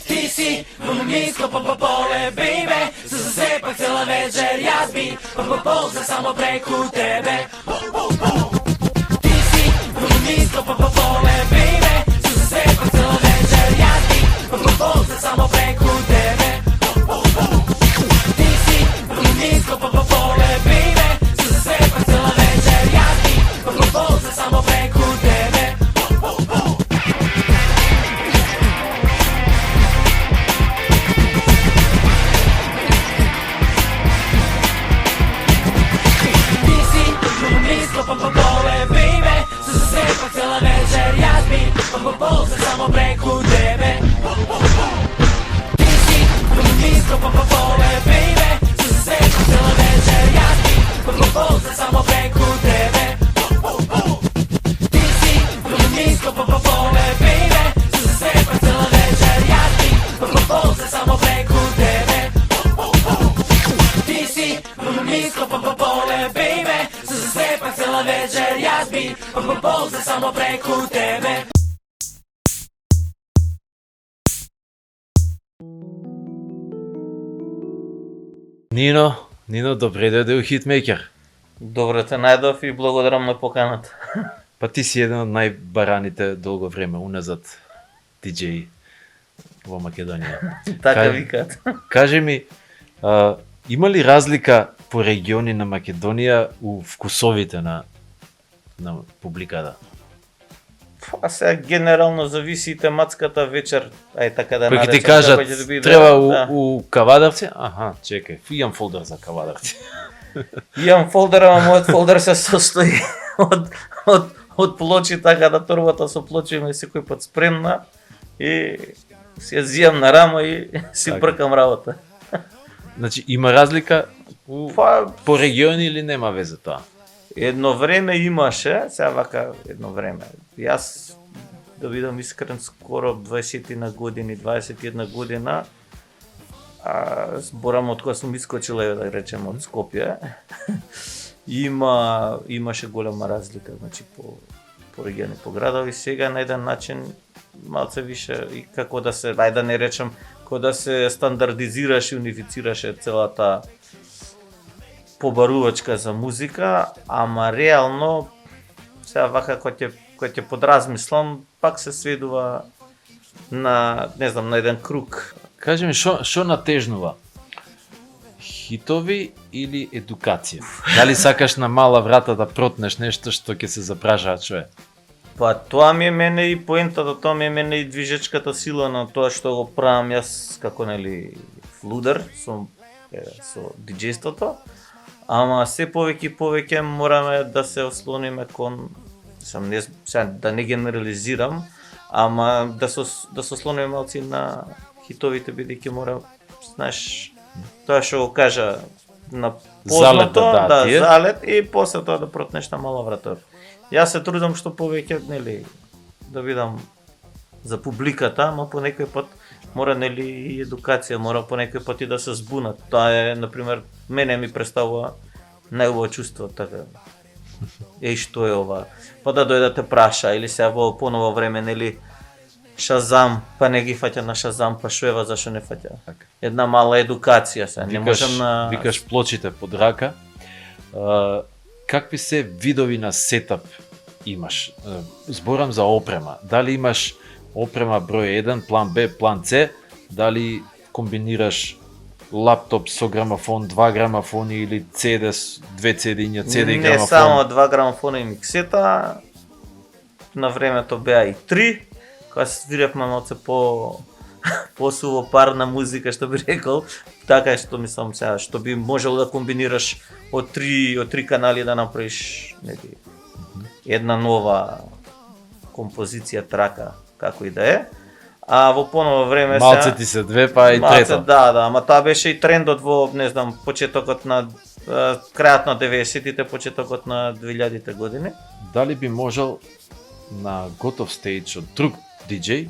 Ти си румуниско поле, бейбе, се засепах цела вечер, јас би полза само преку тебе. Ти си румуниско поле, бейбе, се засепах цела вечер, јас би полза само преку тебе. Ти си румуниско поле, бейбе, се засепах цела вечер, јас би полза само преку тебе. Поле, бейбе, се засепах цела вечер, јас би полза само преку тебе. Ти си румуниско поле, бейбе, се засепах цела вечер, јас би полза само преку тебе. Ти си румуниско поле, бейбе, се засепах цела вечер, јас би полза само преку тебе. Ти си румуниско поле, бейбе, се засепах цела вечер, јас би полза само преку тебе. Нино, добре дојде у Хитмејкер. Добре те најдов и благодарам на поканата. Па ти си еден од најбараните долго време уназад диџеи во Македонија. Така викат. Кажи ми, има ли разлика по региони на Македонија у вкусовите на публиката? Па сега генерално зависи и тематската вечер, ај така да Кој ќе ти наречем, кажат, како ќе да биде, треба да. у Кавадарци? Аха, чекај, имам фолдер за Кавадарци. Имам фолдер, ама мојот фолдер се состои од плочи, така да торбата со плочи ме секој пат спремна и си ја зијам на рамо и си Така. бркам работа. Значи, има разлика Па по региони или нема везе тоа? едно време имаше, сега вака едно време. Јас, да бидам искрен, скоро 20 на години, 21 година, зборам од кога сум искочила, да речем, од Скопје, имаше голема разлика, значи по региони, по градови. Сега на еден начин малце више и како да се, ајде да не речем, како да се стандардизираше и унифицираше целата побарувачка за музика, ама реално сега вака кој ќе подразмислам, пак се сведува на, не знам, на еден круг. Кажи ми, шо натежнува? Хитови или едукација? Дали сакаш на мала врата да протнеш нешто што ќе се запражаат чое? Па тоа ми е мене и поентата, тоа ми е мене и движечката сила на тоа што го правам јас како нели флудер со диџејството. Ама се повеќе и повеќе мораме да се ослониме кон, да не генерализирам, ама да се ослониме малци на хитовите, бидејќи мора, знаеш, тоа што го кажа на познато, залет и после тоа да протнеш на мала врата. Јас се трудам што повеќе, нели, да видам за публиката, ама по некој пат мора, нели, и едукација, мора по некој пат и да се збунат. Тоа е, например, мене ми представува најубаво чувство, така. Еј, што е ова? Па да дојде да те праша, или сега во поново време, нели, Шазам, па не ги фаќа на Шазам, па шо ева, зашо не фаќа? Една мала едукација се, не можам на... Викаш плочите под рака. Какви се видови на сетап имаш? Зборам за опрема. Дали имаш опрема број 1, план Б, план С, дали комбинираш лаптоп со грамофон, 2 грамофони или CD, 2 CD-ња, CD и грамофон? Не само 2 грамофона и миксета, на времето беа и 3, кога се свиревме малце по-сувопарна музика, што би рекол, така е што мислам сега, што би можел да комбинираш од три канали да направиш една нова композиција, трака, како и да е. А во поново време малце ти се две, па и трета. Да, ама тоа беше и трендот во, не знам, почетокот на крајот на 90-тите, почетокот на 2000-те години. Дали би можел на готов стејдж од друг диџеј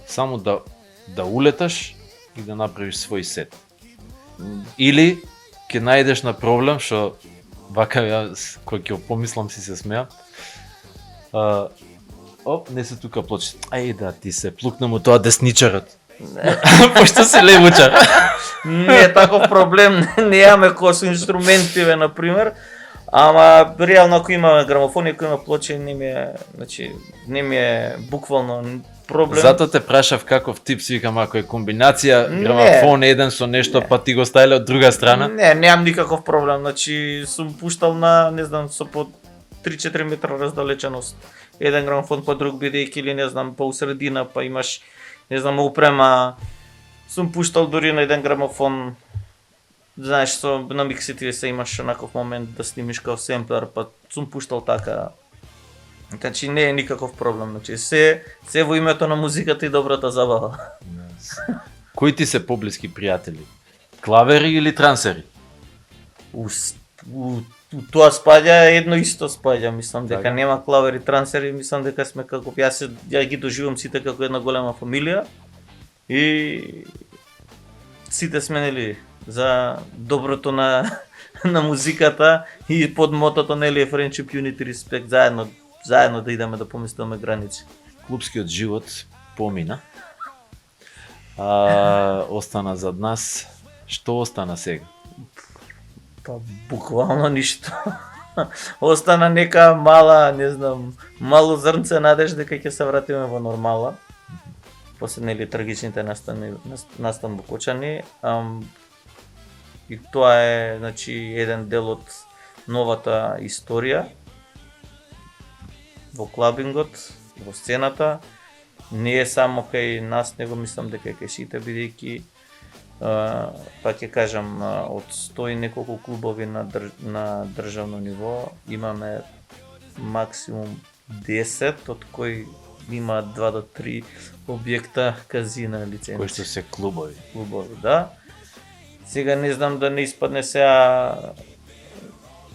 само да улеташ и да направиш свој сет? Или ќе најдеш на проблем, што вака јас кој ќе помислам си се смеа, Оп, не се тука плочи. Ај да, ти се плукна му тоа десничарот. Пошто си левучар. Не таков проблем немаме кој со инструментиве на пример. Ама реално ако има грамофон и ако има плочи не ми е буквално проблем. Затоа те прашав каков тип си, викам ако е комбинација грамофон еден со нешто па ти го ставиле од друга страна. Немам никаков проблем. Сум пуштал на, не знам, со по 3-4 метра раздалеченост. Еден грамофон по друг бидејќи или не знам, по средина, па имаш не знам опрема. Сум пуштал дури на еден грамофон. Знаеш, на миксите се имаш онаков момент да снимиш као семплер, па сум пуштал така. Значи не е никаков проблем, се во името на музиката и добрата забава. Кои ти се поблиски пријатели? Клавери или трансери? Тоа спаѓа едно исто спаѓа, мислам дека Така. нема клавери трансери, мислам дека сме како ја ги доживам сите како една голема фамилија и сите сме нели за доброто на музиката и под мотото нели е Friendship, Unity, Respect, заедно да идеме да помислиме граници. Клубскиот живот помина. Остана зад нас. Што остана сега? Па буквално ништо. Остана нека мала, не знам, мало зрнце надеж дека ќе се вратиме во нормала. После нели трагичните настан Букочани. И тоа е, значи, еден дел од новата историја во клабингот, во сцената. Не е само кај нас, него мислам дека кај сите, бидејќи па ќе кажам, од 100 и неколку клубови на државно ниво имаме максимум 10, од кои има 2 до 3 објекта казина лиценци. Кои што се клубови? Клубови, да. Сега не знам да не испадне сега,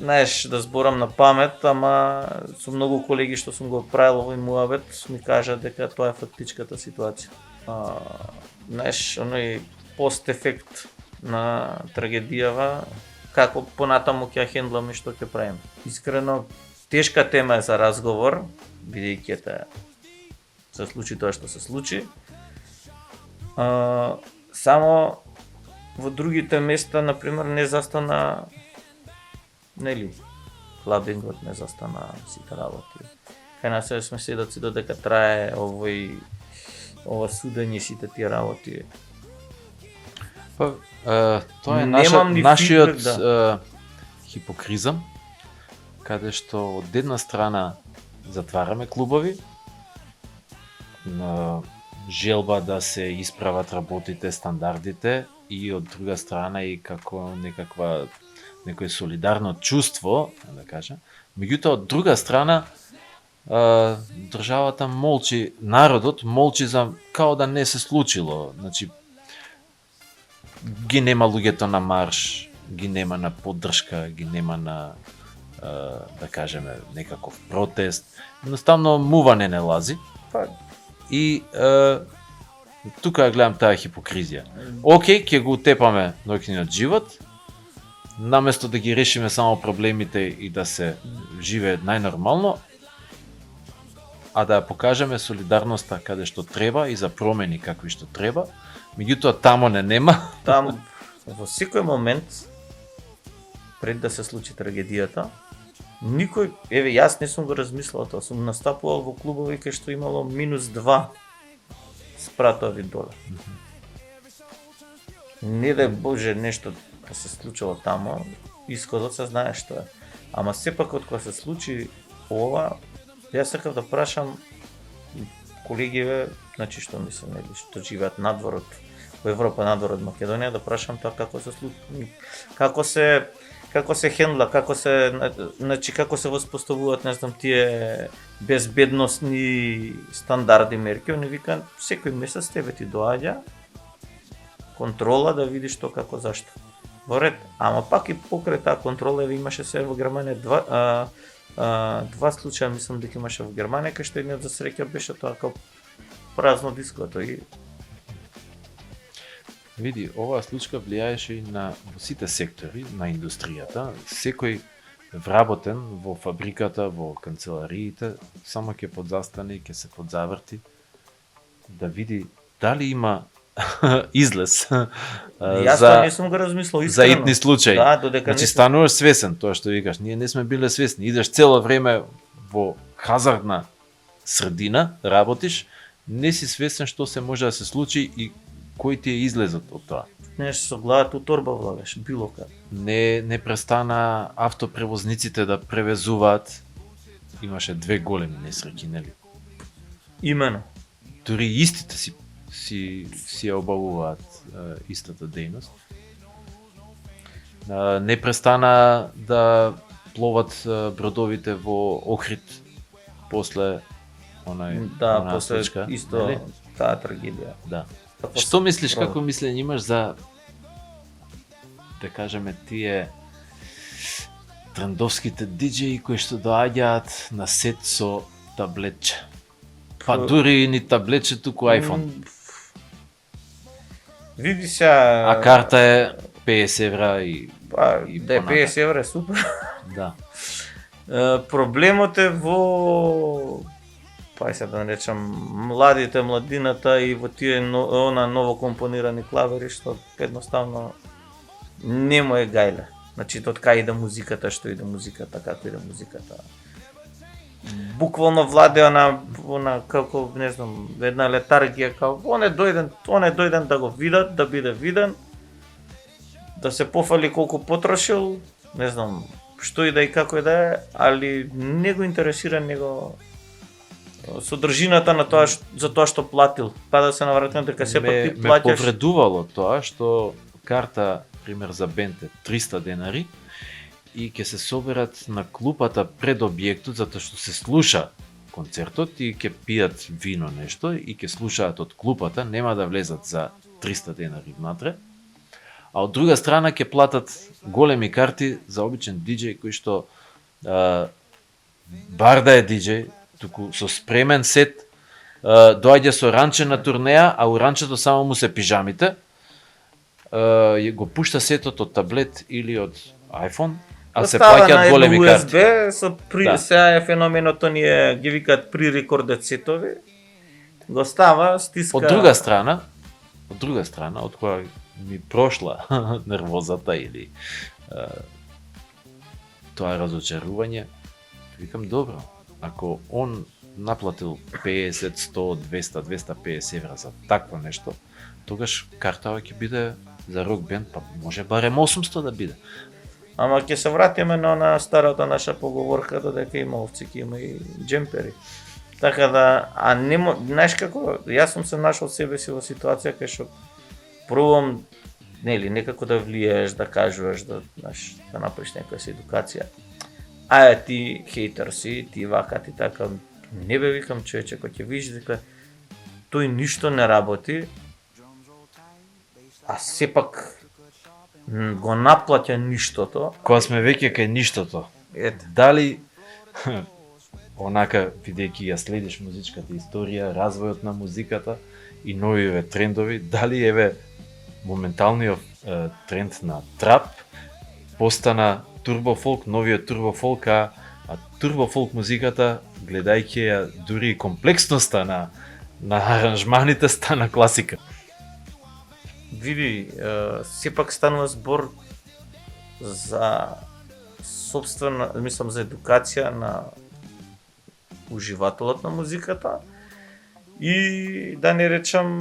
знаеш, да зборам на памет, ама со многу колеги што сум го правил овој муабет ми кажа дека тоа е фактичката ситуација. Знаеш, оној пост-ефект на трагедијава, како понатаму ќе ја хендламе, што ќе правиме. Искрено, тешка тема е за разговор, бидејќи се случи тоа што се случи. Само во другите места, например, не застана, нели, клабингот не застана сите работи. Кај нас сме сведоци додека трае ова судење сите тие работи. Па, тоа е Немам ни нашиот фидбек, хипокризам, каде што од една страна затвараме клубови, на желба да се исправат работите, стандардите, и од друга страна и како некој солидарно чувство, да кажам. Меѓутоа, од друга страна, државата молчи, народот молчи за као да не се случило. Значи, ги нема луѓето на марш, ги нема на поддршка, ги нема на, да кажеме, некаков протест. Едноставно, мување не лази. И тука ја гледам таа хипокризија. Океј, ќе го утепаме ноќниот живот, наместо да ги решиме само проблемите и да се живее најнормално, а да ја покажеме солидарноста каде што треба и за промени какви што треба. Меѓутоа тамо не нема. Таму во секој момент пред да се случи трагедијата, никој, еве јас не сум го размислил тоа, сум настапувал во клубови кај што имало -2 спратови доле. Не да Боже нешто да се случило тамо, исходот се знае што е. Ама сепак од кога се случи ова, јас сакав да прашам колегиве, значи што мислам, нели, што живеат надвор од во Европа, надвор од Македонија, да прашам тоа како се случи, како се хендла, како се воспоставуваат, не знам, тие безбедносни стандарди, мерки. Они викаат секој месец тебе ти доаѓа контрола да видиш што како зашто. Во ред, ама пак и покрај таа контрола имаше се во Германија два случаја, мислам дека имаше во Германија, кај што едниот за среќа беше тоа како празно диското и Види, оваа случка влијаеше и на сите сектори на индустријата. Секој вработен во фабриката, во канцелариите, само ќе подзастане и ќе се подзаврти да види дали има излез Јас за не сум го размислил за искрено. итни случаи. Да, додека Значи не стануваш свесен, тоа што викаш, ние не сме биле свесни. Идеш цело време во хазардна средина, работиш, не си свесен што се може да се случи и кој ти е излезот од тоа. нешто со главата у торба влагаш, било каде. Не престана автопревозниците да превезуваат. Имаше 2 големи несреќи, нели? Имено. Дури истите си ја обавуваат истата дејност. Не престана да пловат бродовите во Охрид после Да, онаа после случка, исто нели? таа трагедија. Да. Што мислиш, како мислење имаш за, да кажеме, тие трендовските диџеи кои што доаѓаат на сет со таблетче? Па дури ни таблетче, туку iPhone. Види се... А карта е 50 евра и Па, и да е понатаму. 50 евра е супер. да. Проблемот е во... Па се да речам, младината и во тие она ново компонирани клавери што едноставно не му е гајле. Значи, од кај иде музиката, што иде музиката, како иде музиката. Буквално владе она како, не знам, една летаргија, како оне дојден да го видат, да биде виден, да се пофали колку потрошил, не знам, што и да и како и да е, али не го интересира него содржината на тоа за тоа што платил. Па да се навратам дека сепак ти ме плаќаш. повредувало тоа што карта, пример за бенд е 300 денари и ќе се соберат на клупата пред објектот затоа што се слуша концертот и ќе пијат вино нешто и ќе слушаат од клупата, нема да влезат за 300 денари внатре. А од друга страна ќе платат големи карти за обичен диџеј кој што бар да е диџеј, туку со спремен сет, доаѓа со ранче на турнеја, а у ранчето само му се пижамите, го пушта сетот од таблет или од iPhone, а се плаќаат големи карти. USB, со Да. сега е феноменот, оние ги викаат прирекордет сетови. Го става, стиска. Од друга страна, од која ми прошла нервозата или тоа разочарување, викам добро, ако он наплатил 50, 100, 200, 250 евра за такво нешто, тогаш картава ќе биде за рок бенд, па може барем 800 да биде. Ама ќе се вратиме на она старата наша поговорка додека има овци, ќе има и джемпери. Така да, а нема, знаеш како, јас сум се нашол себе си во ситуација кај што пробувам, нели, некако да влиеш, да кажуваш, да, знаеш, да направиш некоја си едукација. Ајде ти хейтер си, ти вака, ти така, не бе викам човече, кој ќе видиш дека тој ништо не работи, а сепак го наплаќа ништото. Кога сме веќе кај ништото, Ете, дали онака, бидејќи ја следиш музичката историја, развојот на музиката и новиве трендови, дали еве моменталниот тренд на трап постана турбофолк, новиот турбофолк, а турбофолк музиката, гледајќи ја дури и комплексноста на аранжманите, стана класика. види, сепак станува збор за собствена, мислам за едукација на уживателот на музиката и да не речам,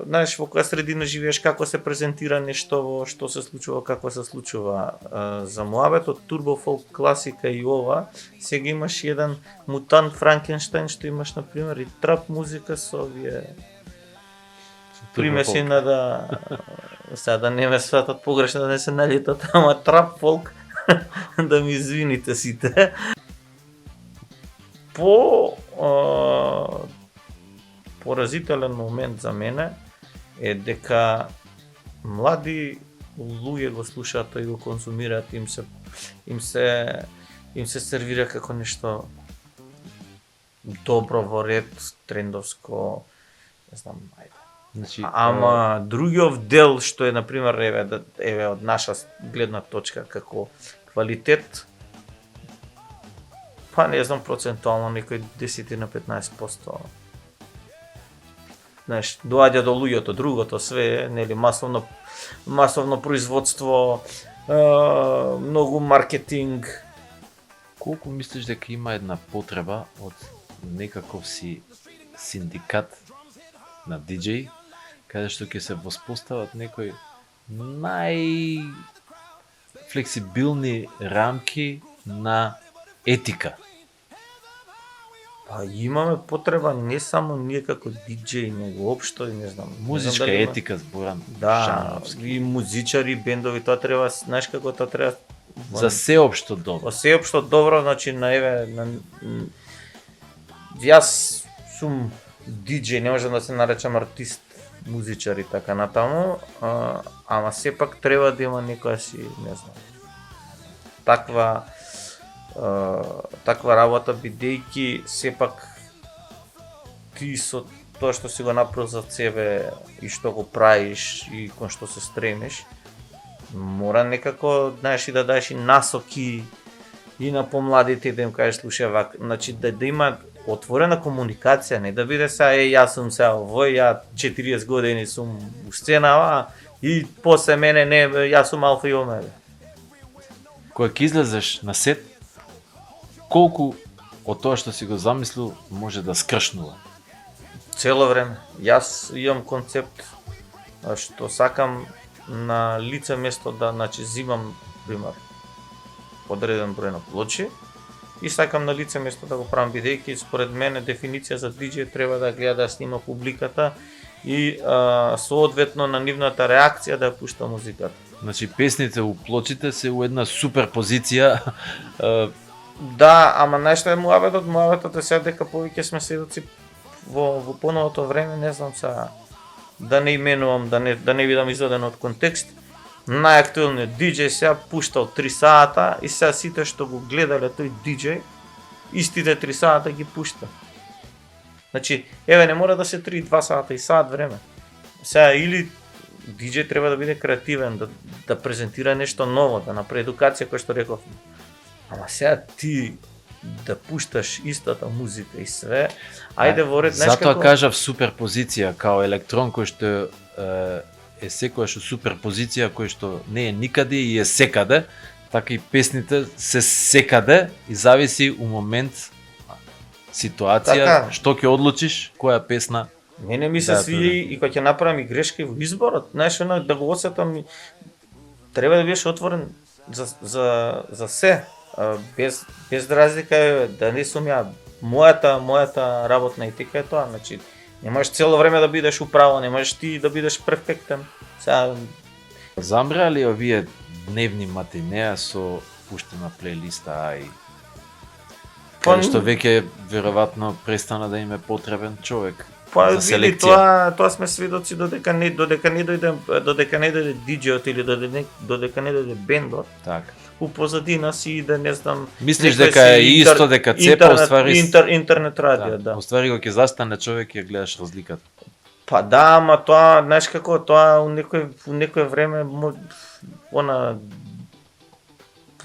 знаеш, во која средина живееш, како се презентира нешто, што се случува, како се случува. За муабетот, турбофолк, класика и ова, сега имаш еден мутант Франкенштајн, што имаш, например, и трап музика со овие примеси на да... Сега да не ме сватат погрешно, да не се налетат, ама трап фолк, да ми извините сите. Поразителен момент за мене е дека млади луѓе го слушаат и го консумираат, им се сервира како нешто добро во ред, трендовско, не знам, ајде. Значи, Ама другиот дел што е, например, еве од наша гледна точка како квалитет Па не знам процентуално, некој 10 на 15%. Знаеш, доаѓа до луѓето, другото све, нели, масовно производство, многу маркетинг. Колку мислиш дека има една потреба од некаков си синдикат на диџеи, каде што ќе се воспостават некои најфлексибилни рамки на етика? Па имаме потреба не само ние како диџеи, него општо и не знам. Музичка не знам дали етика зборам. Да, жанровски. и музичари, бендови, тоа треба, знаеш како тоа треба За сеопшто добро. сеопшто добро, значи јас сум диџеј, не можам да се наречам артист, музичар и така натаму, ама сепак треба да има некоја си, не знам, таква работа, бидејќи сепак ти со тоа што си го направил за себе и што го правиш и кон што се стремиш, мора некако, знаеш, и да даеш и насоки и на помладите да им кажеш слушај вака, значи да има отворена комуникација, не да биде сега јас сум сега овој, ја 40 години сум у сценава и после мене не, јас сум алфа и омега. Кога ќе излезеш на сет, колку од тоа што си го замислил може да скршнува? Цело време. Јас имам концепт што сакам на лице место да, значи, зимам, пример, одреден број на плочи и сакам на лице место да го правам, бидејќи според мене дефиниција за диџеј треба да гледа да снима публиката и соодветно на нивната реакција да ја пушта музиката. Значи песните у плочите се у една супер позиција. Да, ама знаеш што е муабетот е сега дека повеќе сме сведоци во поновото време, не знам сега да не именувам, да не бидам изведен од контекст. Најактуелниот диџеј сега пуштал 3 сата и сега сите што го гледале тој диџеј, истите 3 сата ги пушта. Значи, еве не мора да се 3-2 сата и сат време. Сега или диџеј треба да биде креативен, да презентира нешто ново, да направи едукација која што реков. Ама сега ти да пушташ истата музика и све, ајде во ред, знаеш Затоа како... кажав суперпозиција, као електрон кој што е секојаш у суперпозиција, кој што не е никаде и е секаде, така и песните се секаде и зависи у момент, ситуација, Така. што ќе одлучиш, која песна. Мене ми се Да, свија и кога ќе направам и грешки во изборот, знаеш, да го осетам, треба да бидеш отворен за се, без разлика, да не сум ја, мојата работна етика е тоа, значи, не можеш цело време да бидеш управо, не можеш ти да бидеш перфектен. Сега, Замреа ли овие дневни матинеа со пуштена плейлиста, каде што веќе веројатно престана да им е потребен човек па за види, селекција? тоа сме сведоци додека не дојде диџејот или додека не дојде бендот. Така. У позадина си иде, не знам... Мислиш некој дека си е исто, дека цепа уствари... Интернет радио, да. Уствари кога ќе застане човек ќе гледаш разликата. Па да, ама тоа, знаеш како, тоа у некој време,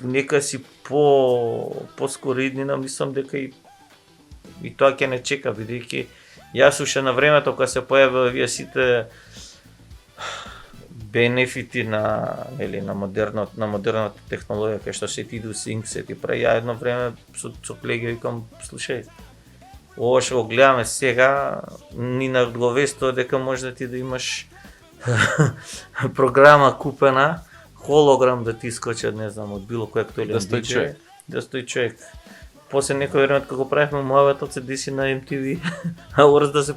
нека си по-скоро иднина, мислам дека и тоа ќе не чека, бидејќи јас уште на времето кога се појавија овие сите бенефити на модерната технологија, кај што се ти иду синк, се ти прави, ја едно време со колеги викам, слушај, ова што го гледаме сега, ни наговестува дека може да ти да имаш програма купена, холограм да ти искочат, не знам, од било кој актуелен диџеј. Да стои човек. После некој време кога го правевме муабетот се деси на MTV, Awards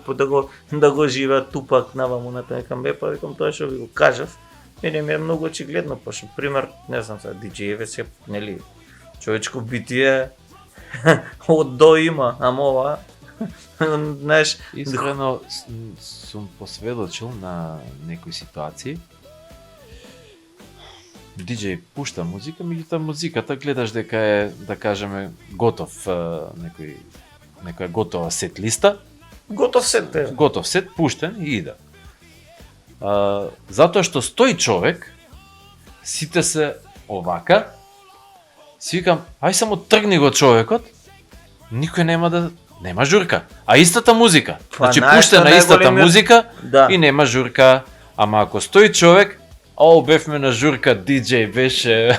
да го живеат Тупак наваму на некам бепа, викам тоа што ви го кажав. Мене ми е многу очигледно, пошто пример, не знам сега, диџејеве се, нели, човечко битие од до има, ама ова, знаеш... Искрено сум посведочил на некои ситуации. Диџеј пушта музика, меѓутоа музиката гледаш дека е, да кажеме, готов, некоја готова сет листа. Готов сет е. Готов сет, пуштен и иде. Затоа што стои човек, сите се овака, си викам, ај само тргни го човекот, никој нема журка. А истата музика. Па, Значи знаеш пуштена што истата најголемиот- музика Да. и нема журка. Ама ако стои човек, бевме на журка, диџеј беше...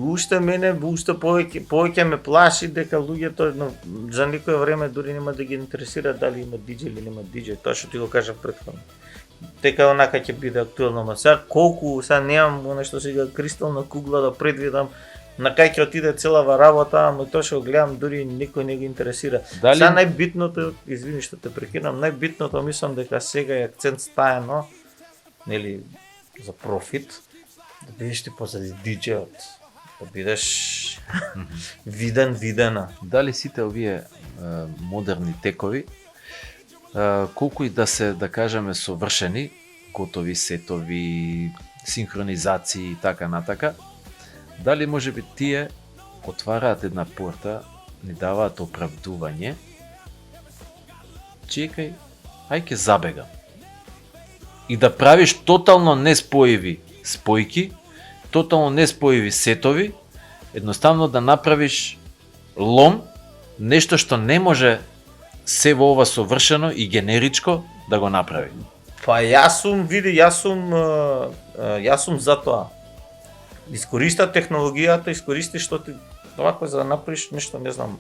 Уште повеќе ме плаши дека луѓето за некое време дури нема да ги интересира дали има диџеј или нема диџеј, тоа што ти го кажав претходно. Дека онака ќе биде актуелно, ма сега сега немам нешто сега кристална кугла да предвидам на кај ќе отиде целава работа, ама тоа што го гледам дури никој не ги интересира. Дали- Сега најбитното, извини што те прекинам, најбитното мислам дека сега е акцент стаено, нели, за профит, да бидеш ти позади диџејот, да бидеш видена. Дали сите овие модерни текови, колку и да се, да кажеме, совршени, готови сетови, синхронизации и така натака, дали можеби тие отвараат една порта, ни даваат оправдување, чекај, ај ке забегам. И да правиш тотално неспоиви спојки, тотално неспоиви сетови, едноставно да направиш лом, нешто што не може се во ова совршено и генеричко да го направи. Па јас сум за тоа. Искориста технологијата, искористи што ти овако за да направиш нешто, не знам,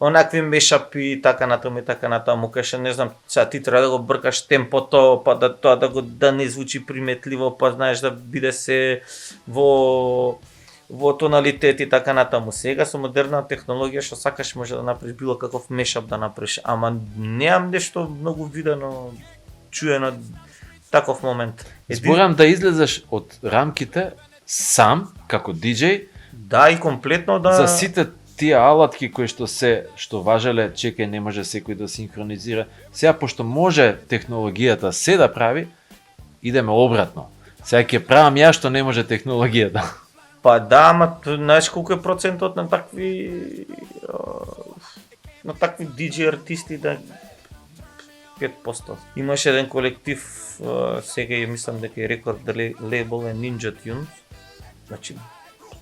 онакви мешапи и така натаму, кај не знам, сега ти треба да го бркаш темпото, па да тоа да не звучи приметливо, па знаеш да биде се во тоналитет и така натаму. Сега со модерна технологија што сакаш може да направиш било каков мешап да направиш, ама немам нешто многу видено, чуено таков момент. Зборам да излезеш од рамките сам како диџеј, Да, и комплетно да за сите тие алатки кои што важеле, чекај, не може секој да синхронизира. Сега пошто може технологијата се да прави, идеме обратно. Сега ќе правам ја што не може технологијата. Па да, ама знаеш колку е процентот на такви диџеј артисти, да 5%. Имаше еден колектив, сега ја мислам дека е рекорд лейбл е Ninja Tunes. Значи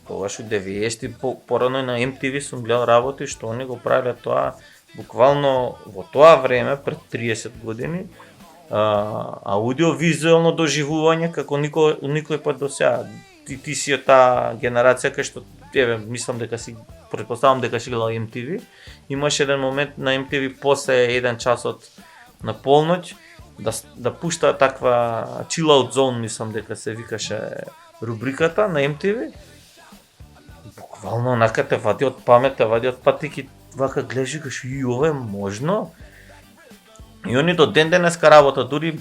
тогаш од 90-ти порано на MTV сум гледал работи што они го правеле тоа буквално во тоа време пред 30 години. Аудиовизуелно доживување како никој пат до сега. Ти си од таа генерација кај што мислам дека си претпоставам дека си гледал MTV. Имаше еден момент на MTV после 1 часот на полноќ да пушта таква chill out zone, мислам дека се викаше рубриката на MTV. Буквално онака те вади од памет, те вади од патики, вака гледаш и кажеш и ова е можно. И они до ден денеска работа, дури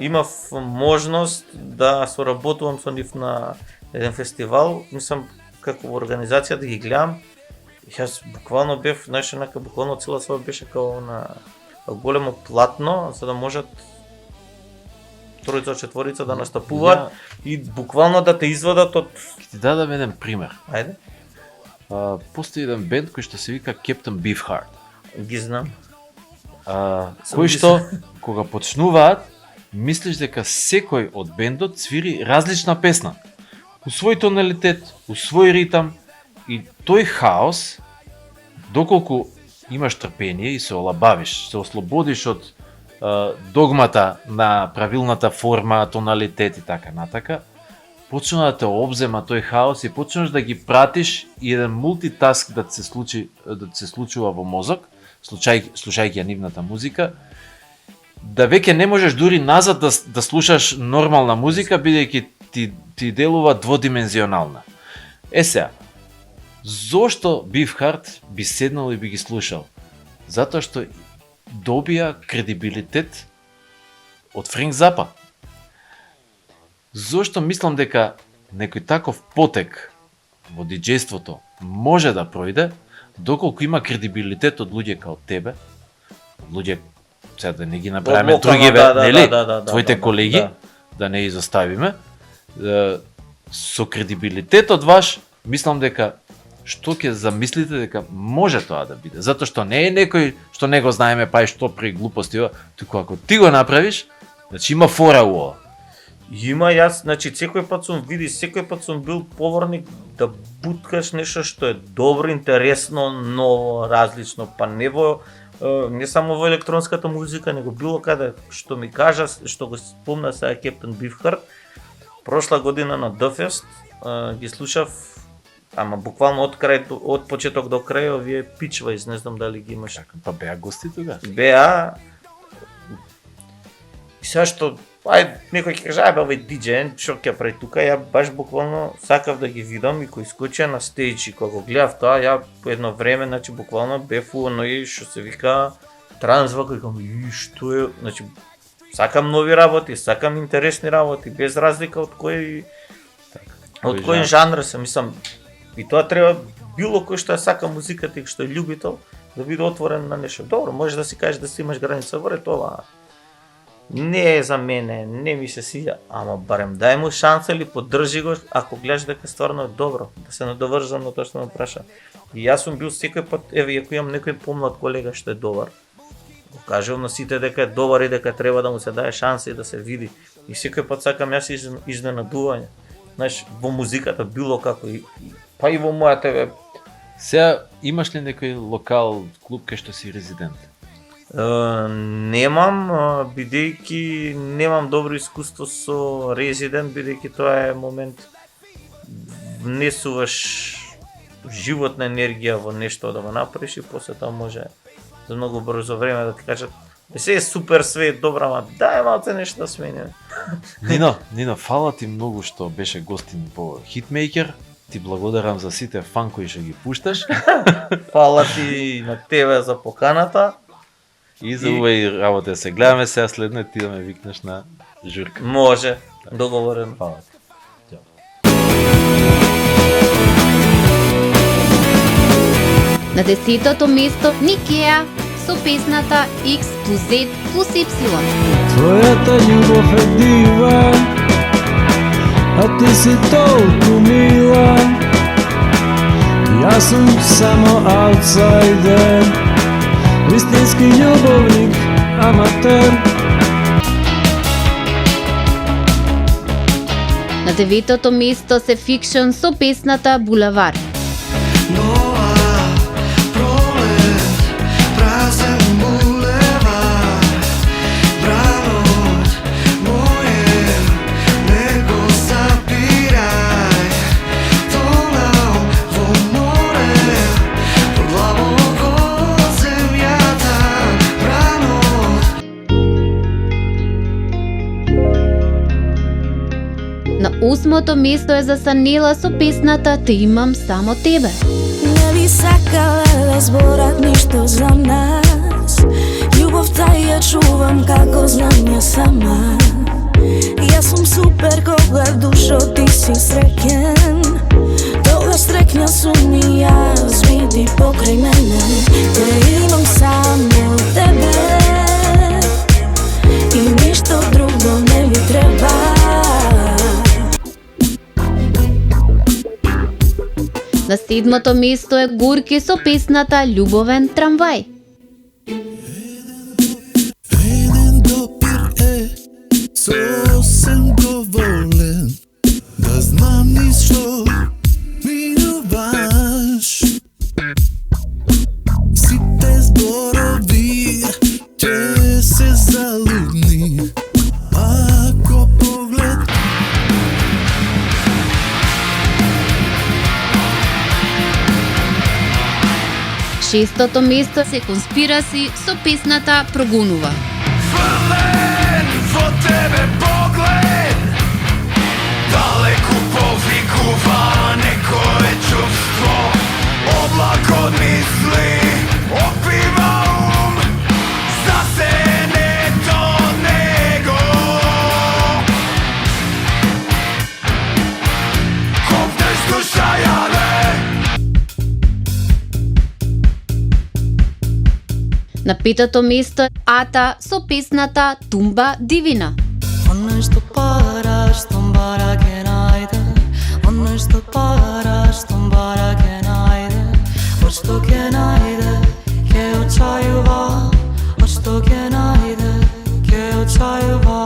имав можност да соработувам со нив на еден фестивал, мислам како во организација да ги гледам. Јас буквално бев, знаеш, онака буквално цела соба беше како на големо платно, за да можат тројца, четворица да настапуваат и буквално да те извадат од... Ќе ти дадам еден пример. Ајде. Постои еден бенд кој што се вика Captain Beefheart. Ги знам. Кој што кога почнуваат, мислиш дека секој од бендот свири различна песна. У свој тоналитет, у свој ритам, и тој хаос, доколку имаш трпение и се олабавиш, се ослободиш од догмата на правилната форма, тоналитет и така натака, почна да те обзема тој хаос и почнеш да ги пратиш и еден мултитаск да се случува во мозок, слушајќи ја нивната музика, да веќе не можеш дури назад да слушаш нормална музика, бидејќи ти делува дводимензионална. Сега, зошто Beefheart би седнал и би ги слушал? Затоа што добија кредибилитет од Френк Запа. Зошто мислам дека некој таков потек во диџејството може да пројде, доколку има кредибилитет од луѓе као тебе, луѓе, сега да не ги направиме другиве, нели, твоите колеги, да не изоставиме, со кредибилитетот ваш, мислам дека што ќе замислите дека може тоа да биде. Затоа што не е некој што не го знаеме, па и што при глупости, туку ако ти го направиш, значи има фора у ова. Има јас, значи секој пат сум бил поворник да буткаш нешто што е добро, интересно, ново, различно, па не само во електронската музика, него било каде што ми кажа, што го спомна сега Кептен Бифхарт. Прошла година на Дфест ги слушав, ама буквално од почеток до крај, овие Pitchways, не знам дали ги имаш. Па беа гости тога? Беа. И сега што, некој ќе каже, овој диџеј, што ќе прави тука, ја баш буквално сакав да ги видам и кој скочија на стејдж и кога го гледав тоа, ја по едно време, значи буквално бев у оној што се вика трансва, кој кажам, што е, значи сакам нови работи, сакам интересни работи, без разлика од кој жанр се, мислам, и тоа треба било кој што ја сака музиката и што е љубител да биде отворен на нешто. Добро, можеш да си кажеш да си имаш граница, вре тоа не е за мене, не ми се свиѓа, ама барем дај му шанса или поддржи го ако гледаш дека стварно е добро, да се надоврзам на тоа што ме праша. И јас сум бил секој пат, еве, ако имам некој помлад колега што е добар, го кажувам на сите дека е добар и дека треба да му се даде шанса и да се види. И секој пат сакам јас изненадување. Знаеш, во музиката било како па и во мојата еве. Сега имаш ли некој локал, клуб кај што си резидент? Немам, бидејќи немам добро искуство со резидент, бидејќи тоа е момент внесуваш животна енергија во нешто да го направиш и после тоа може за многу брзо време да ти кажат се е супер, све е добро, ама дај малце нешто да смениме. Нино, фала ти многу што беше гостин по Хитмејкер. Ти благодарам за сите фан кои што ги пушташ. Фала ти на тебе за поканата. И за овој работа се гледаме сега следно ти да ме викнеш на журка. Може, договорено. Фала ти. На 10-то место Никеа со песната X to Z plus Y. Твојата љубов е дива, а ти си толку мила. Јас сум само аутсайдер, вистински љубовник, аматер. На 9-то место се Fiction со песната Булевар. На 8-то место е за Санела со песната Те имам само тебе. Не би сакала да зборат ништо за нас, љубовта ја чувам како знам ја сама. Јас сум супер кога душо ти си среќен, тогаш среќна сум и јас, биди покрај мене. Те имам само тебе и ништо друго не ми треба. На 7-то место е Гурки со песната Љубовен трамвај. Еден допир е сосем доволен, да знам низ што минуваш. Сите зборови ќе се залудни, ако поглед. Шестото место се Конспираси со песната Прогонува. Фрлен во тебе поглед, далеку повикува некое чувство, облак од мисли опива ум, засенето него. Ковнеш душа јаде. На 5-то место е Ата со песната Тумба Дивина. Onnestu paraston parakenaide, onnestu paraston parakenaide, osto kenaide, ke otsaiuva, osto kenaide, ke otsaiuva.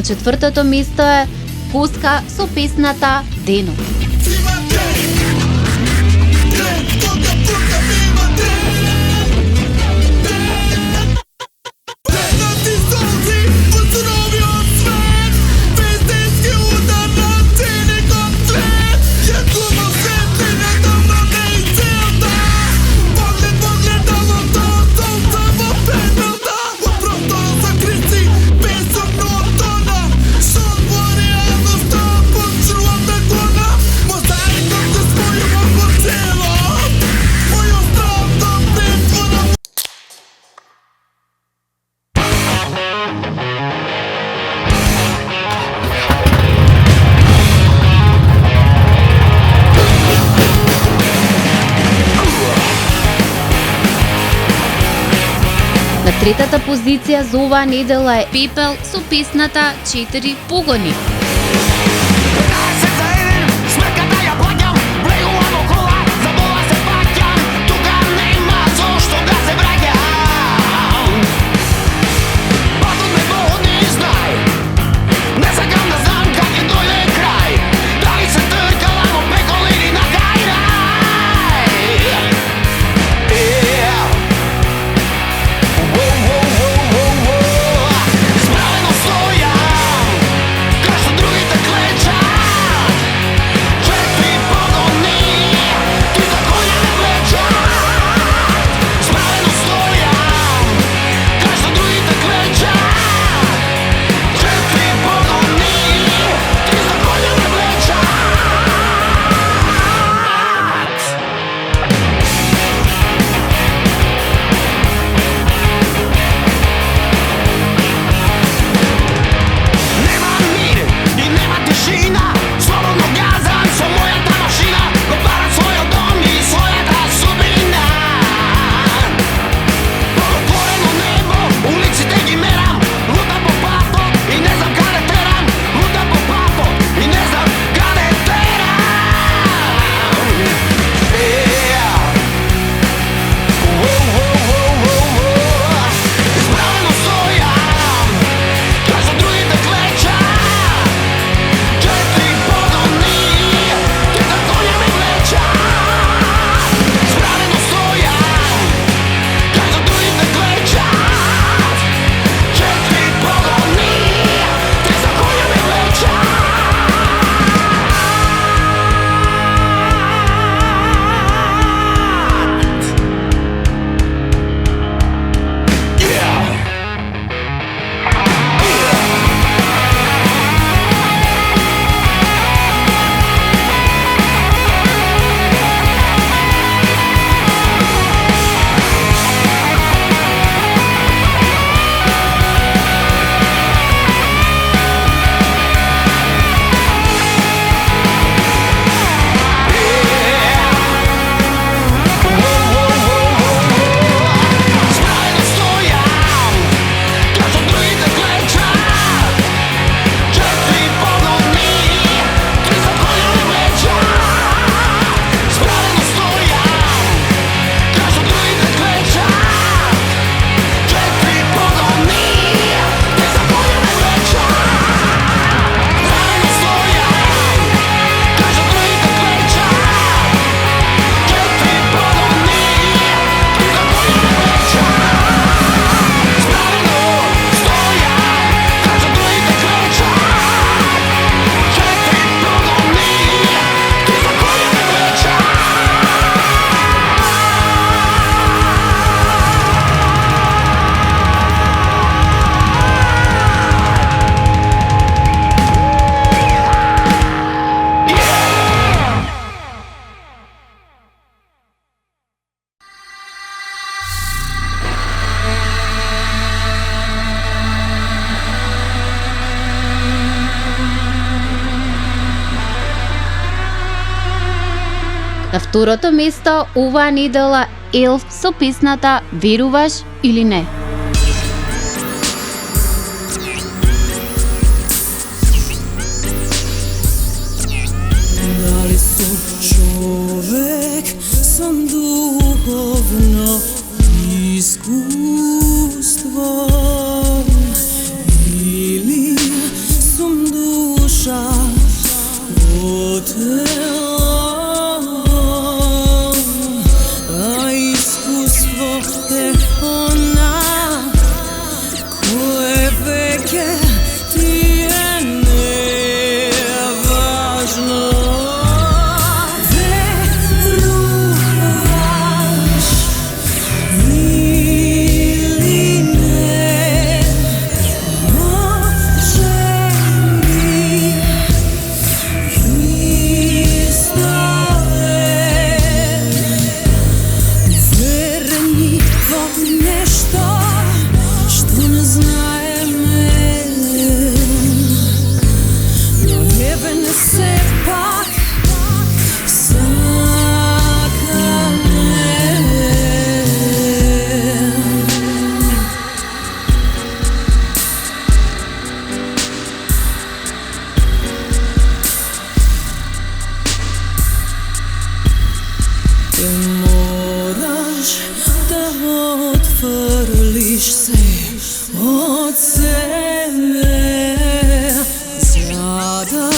На четвртото место е Коска со песната Дено. На третата позиција за оваа недела е Пепел со песната 4 погони. На второто место оваа недела Елф со песната Веруваш или не. Дали сум човек сам духовно искуство или се мораш да отфрлиш се од себе, за да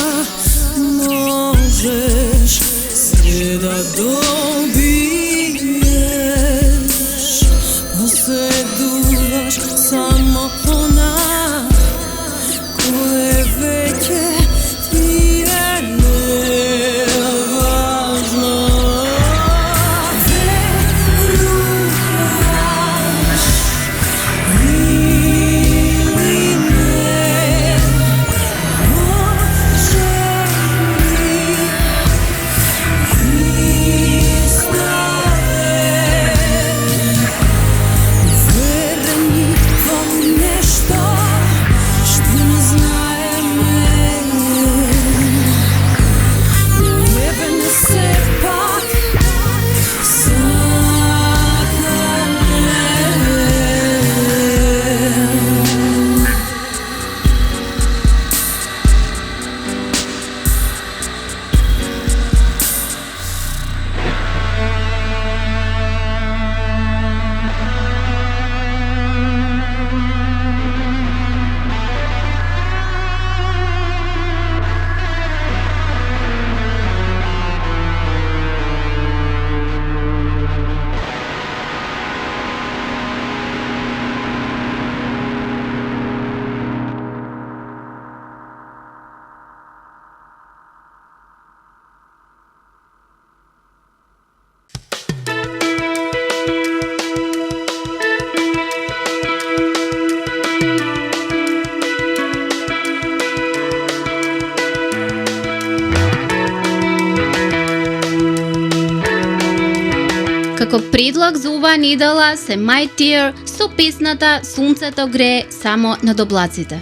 можеш се да добиеш. Поседуваш само она кое веќе ти е неважно. Веруваш или не, може ли верни во нешто што не знаеме. Небе не сепак сакаме. Како предлог за оваа недела се My Tear со песната Сунцето грее само над облаците.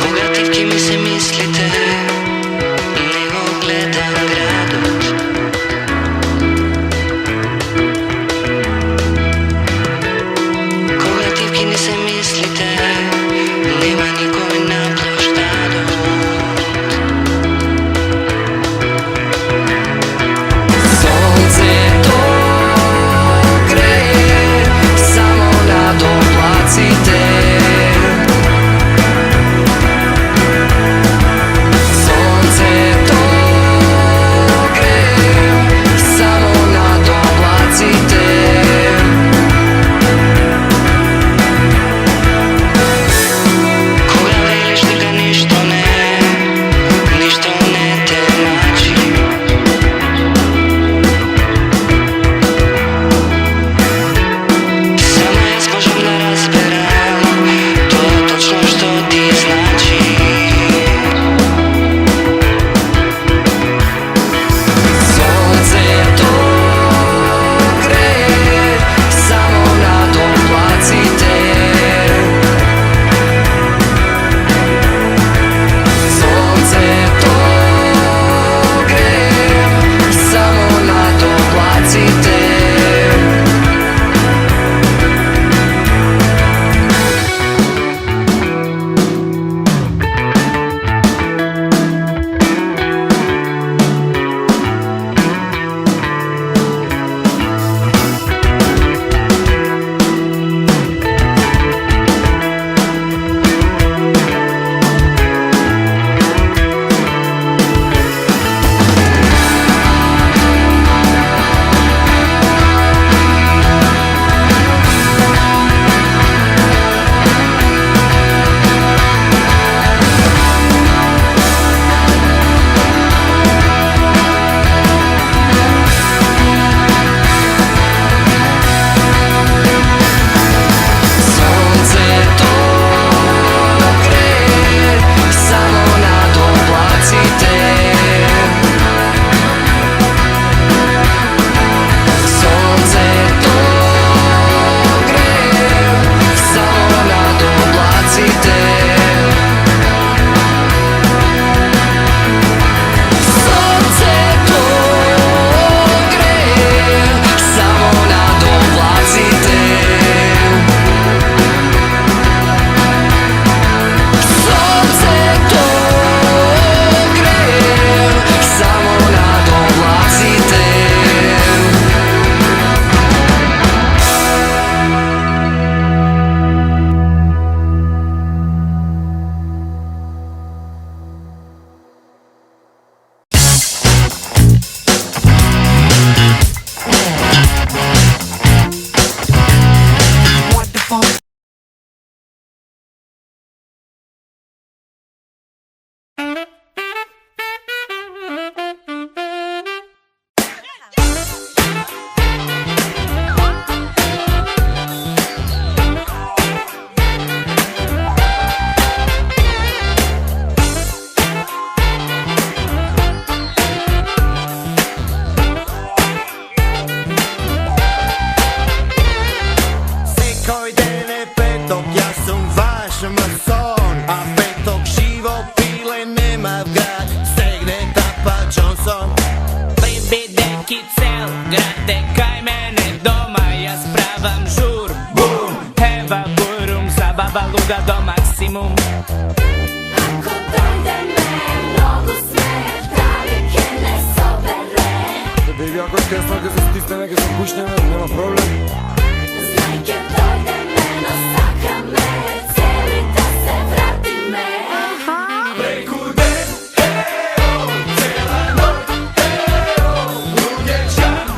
Кога тивки ми се мислите, не го гледам градот. Кога тивки не се мислите, нема никој на плоштадот. Сонцето грее само над облаците. граде кај мене дома, јас правам жур, бум, ева бурум, забава луга до максимум. Ако дојдеме, многу сме, дали ќе не собере? Беби, ако е тесно, ќе се стиснеме, ќе се пушнеме, нема проблем. Знај ќе дојдеме, но сакаме цели да се вратиме. Преку ден, ео, цела ноќ, ео, луѓе чам,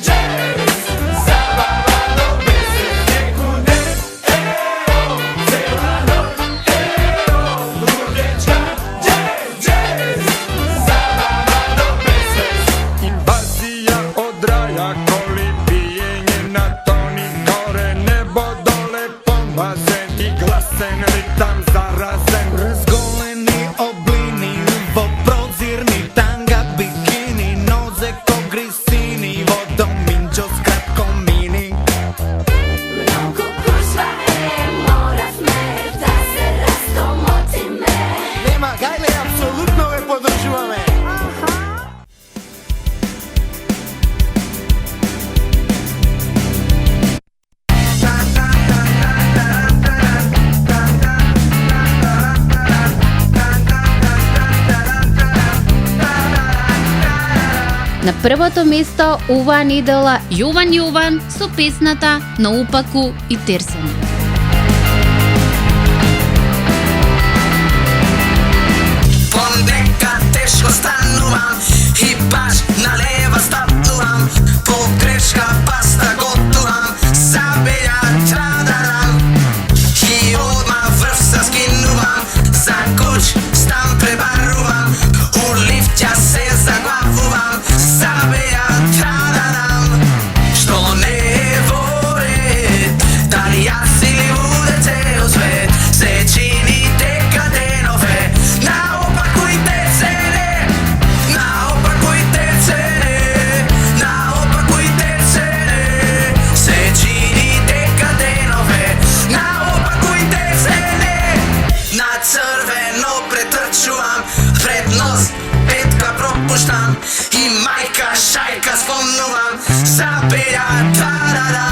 джез, забава до безвез. Преку ден, ео, цела ноќ, ео, луѓе чам, джез, забава до безвез. Invazija od raja, koli bijenje na toni gore, nebo dole pomažen i glasen ritam zarazen. Razgoleni oblini, vo prozirni tanga bikini, noze ko grisini, vodom minđo s kratkom mini. Mnogo gužva moravme da se raskomotime. Nema, gajle, apsolutno me podržuvame. На првото место оваа недела Јован со песната Наопаку и терсење. Понека тешко станувам и баш налева стапнувам, погрешка паста готувам, забелја традарам и одма врв се скинувам, за куќ стан пребарувам, у лифтја се заглавувам, забелја традарам, што не е во ред, дали јас или луде цел свет, се чини дека денов е наопаку и терсење, наопаку и терсење, наопаку и терсење, се чини дека денов е наопаку и терсење, на црвено претрчувам, предност петка пропуштам и мајка шајка спомнувам, забелја тарара.